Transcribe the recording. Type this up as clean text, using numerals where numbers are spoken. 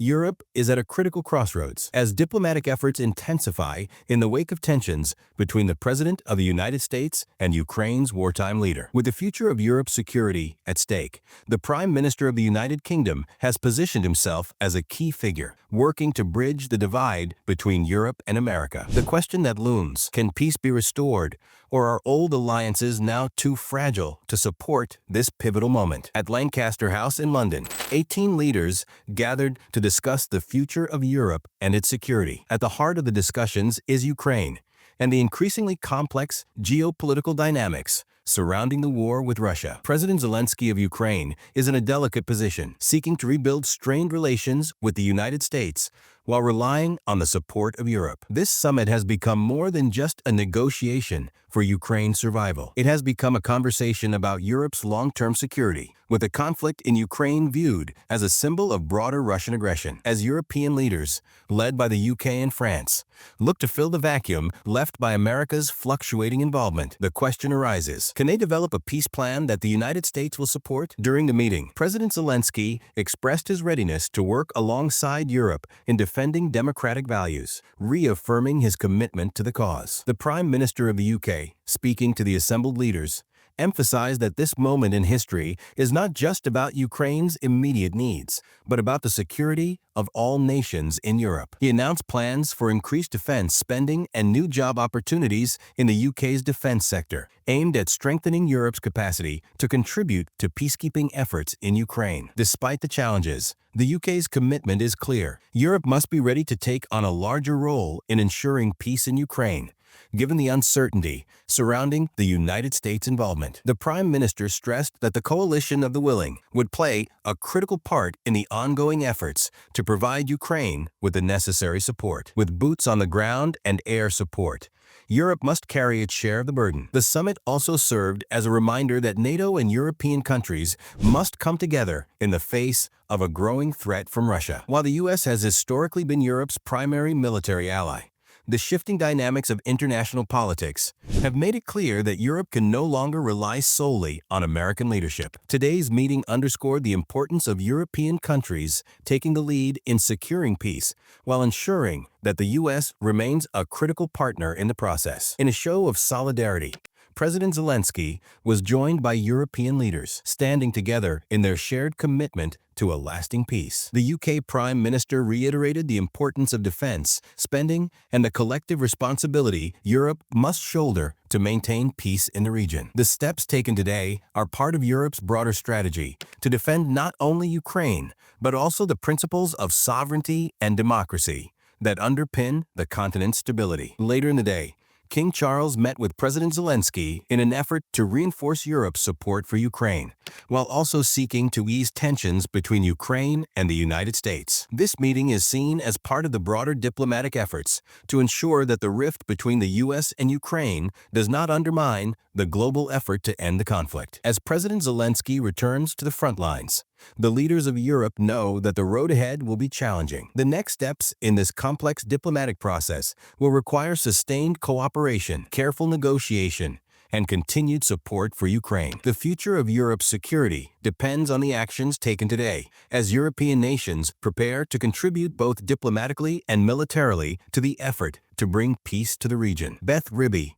Europe is at a critical crossroads as diplomatic efforts intensify in the wake of tensions between the President of the United States and Ukraine's wartime leader. With the future of Europe's security at stake, the Prime Minister of the United Kingdom has positioned himself as a key figure, working to bridge the divide between Europe and America. The question that looms: can peace be restored, or are old alliances now too fragile to support this pivotal moment? At Lancaster House in London, 18 leaders gathered to discuss the future of Europe and its security. At the heart of the discussions is Ukraine and the increasingly complex geopolitical dynamics surrounding the war with Russia. President Zelensky of Ukraine is in a delicate position, seeking to rebuild strained relations with the United States while relying on the support of Europe. This summit has become more than just a negotiation for Ukraine's survival. It has become a conversation about Europe's long-term security, with the conflict in Ukraine viewed as a symbol of broader Russian aggression. As European leaders, led by the UK and France, look to fill the vacuum left by America's fluctuating involvement, the question arises: can they develop a peace plan that the United States will support? During the meeting, President Zelensky expressed his readiness to work alongside Europe in defending democratic values, reaffirming his commitment to the cause. The Prime Minister of the UK, speaking to the assembled leaders, emphasized that this moment in history is not just about Ukraine's immediate needs, but about the security of all nations in Europe. He announced plans for increased defense spending and new job opportunities in the UK's defense sector, aimed at strengthening Europe's capacity to contribute to peacekeeping efforts in Ukraine. Despite the challenges, the UK's commitment is clear. Europe must be ready to take on a larger role in ensuring peace in Ukraine, given the uncertainty surrounding the United States' involvement. The Prime Minister stressed that the coalition of the willing would play a critical part in the ongoing efforts to provide Ukraine with the necessary support. With boots on the ground and air support, Europe must carry its share of the burden. The summit also served as a reminder that NATO and European countries must come together in the face of a growing threat from Russia. While the US has historically been Europe's primary military ally, the shifting dynamics of international politics have made it clear that Europe can no longer rely solely on American leadership. Today's meeting underscored the importance of European countries taking the lead in securing peace, while ensuring that the U.S. remains a critical partner in the process. In a show of solidarity, President Zelensky was joined by European leaders, standing together in their shared commitment to a lasting peace. The UK Prime Minister reiterated the importance of defense spending and the collective responsibility Europe must shoulder to maintain peace in the region. The steps taken today are part of Europe's broader strategy to defend not only Ukraine, but also the principles of sovereignty and democracy that underpin the continent's stability. Later in the day, King Charles met with President Zelensky in an effort to reinforce Europe's support for Ukraine, while also seeking to ease tensions between Ukraine and the United States. This meeting is seen as part of the broader diplomatic efforts to ensure that the rift between the U.S. and Ukraine does not undermine the global effort to end the conflict. As President Zelensky returns to the front lines, the leaders of Europe know that the road ahead will be challenging. The next steps in this complex diplomatic process will require sustained cooperation, careful negotiation, and continued support for Ukraine. The future of Europe's security depends on the actions taken today, as European nations prepare to contribute both diplomatically and militarily to the effort to bring peace to the region. Beth Ribby,